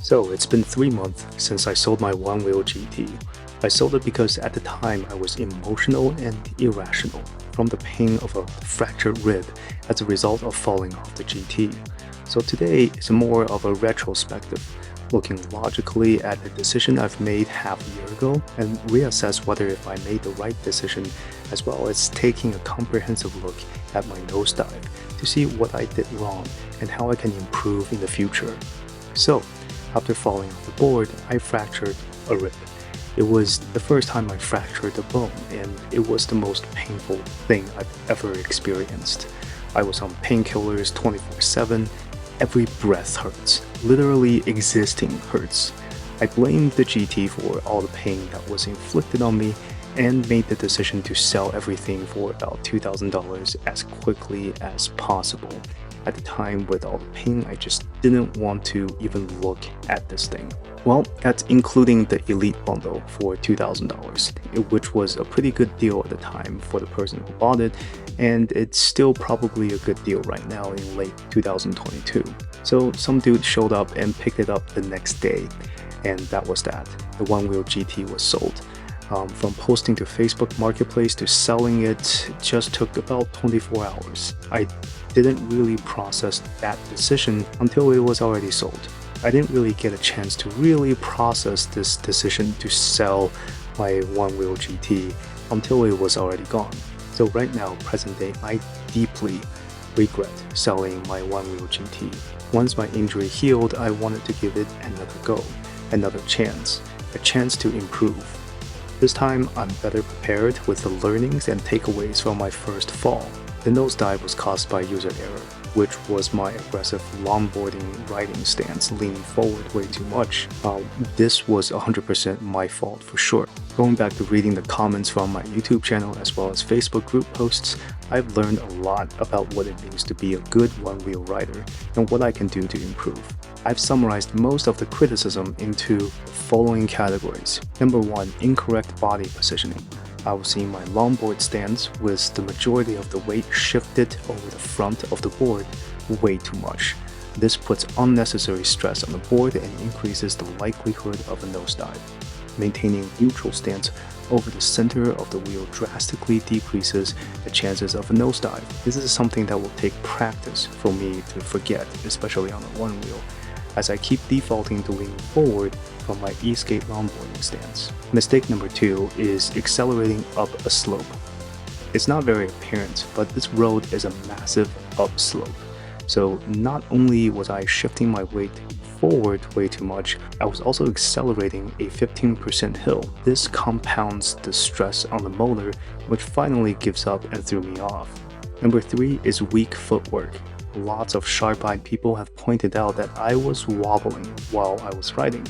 So it's been 3 months since I sold my Onewheel GT. I sold it because at the time I was emotional and irrational from the pain of a fractured rib as a result of falling off the GT. So today is more of a retrospective, looking logically at the decision I've made half a year ago and reassess whether if I made the right decision, as well as taking a comprehensive look at my nosedive to see what I did wrong and how I can improve in the future. So, after falling off the board, I fractured a rib. It was the first time I fractured a bone, and it was the most painful thing I've ever experienced. I was on painkillers 24/7. Every breath hurts. Literally existing hurts. I blamed the GT for all the pain that was inflicted on me and made the decision to sell everything for about $2,000 as quickly as possible. At the time, with all the pain, I just didn't want to even look at this thing. Well, that's including the Elite bundle for $2,000, which was a pretty good deal at the time for the person who bought it, and it's still probably a good deal right now in late 2022. So some dude showed up and picked it up the next day, and that was that. The Onewheel GT was sold. From posting to Facebook Marketplace to selling it just took about 24 hours. I didn't really process that decision until it was already sold. I didn't really get a chance to really process this decision to sell my Onewheel GT until it was already gone. So right now, present day, I deeply regret selling my Onewheel GT. Once my injury healed, I wanted to give it another go, another chance, a chance to improve. This time, I'm better prepared with the learnings and takeaways from my first fall. The nosedive was caused by user error, which was my aggressive longboarding riding stance, leaning forward way too much. This was 100% my fault for sure. Going back to reading the comments from my YouTube channel as well as Facebook group posts, I've learned a lot about what it means to be a good one-wheel rider and what I can do to improve. I've summarized most of the criticism into the following categories. Number 1, incorrect body positioning. I was seeing my longboard stance with the majority of the weight shifted over the front of the board way too much. This puts unnecessary stress on the board and increases the likelihood of a nosedive. Maintaining neutral stance over the center of the wheel drastically decreases the chances of a nosedive. This is something that will take practice for me to forget, especially on the one wheel, as I keep defaulting to leaning forward from my e-skate longboarding stance. Mistake number 2 is accelerating up a slope. It's not very apparent, but this road is a massive upslope. So not only was I shifting my weight forward way too much, I was also accelerating a 15% hill. This compounds the stress on the motor, which finally gives up and threw me off. Number 3 is weak footwork. Lots of sharp-eyed people have pointed out that I was wobbling while I was riding,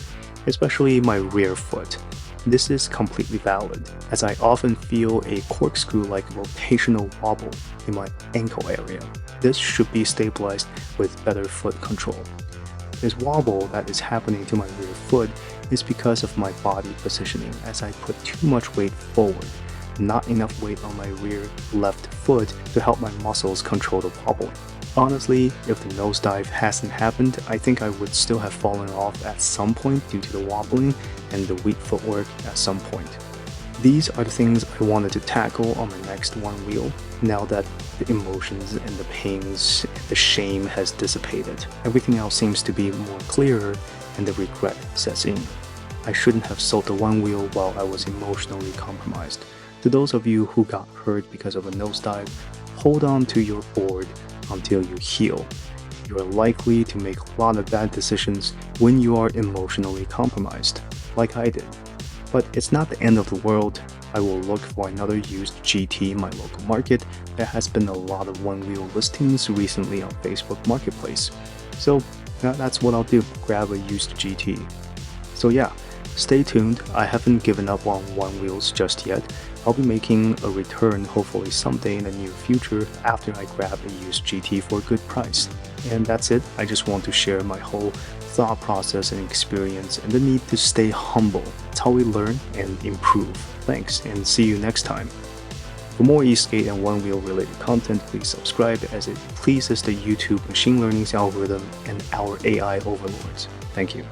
especially my rear foot. This is completely valid, as I often feel a corkscrew-like rotational wobble in my ankle area. This should be stabilized with better foot control. This wobble that is happening to my rear foot is because of my body positioning, as I put too much weight forward, not enough weight on my rear left foot to help my muscles control the wobble. Honestly, if the nosedive hasn't happened, I think I would still have fallen off at some point due to the wobbling and the weak footwork at some point. These are the things I wanted to tackle on my next Onewheel, now that the emotions and the pains and the shame has dissipated. Everything else seems to be more clearer and the regret sets in. I shouldn't have sold the Onewheel while I was emotionally compromised. To those of you who got hurt because of a nosedive, hold on to your board until you heal. You are likely to make a lot of bad decisions when you are emotionally compromised, like I did. But it's not the end of the world. I will look for another used GT in my local market. There has been a lot of Onewheel listings recently on Facebook Marketplace. So that's what I'll do, grab a used GT. So yeah, stay tuned. I haven't given up on Onewheels just yet. I'll be making a return hopefully someday in the near future after I grab a used GT for a good price. And that's it. I just want to share my whole thought process and experience and the need to stay humble. That's how we learn and improve. Thanks, and see you next time. For more e-skate and Onewheel related content, please subscribe, as it pleases the YouTube machine learning algorithm and our AI overlords. Thank you.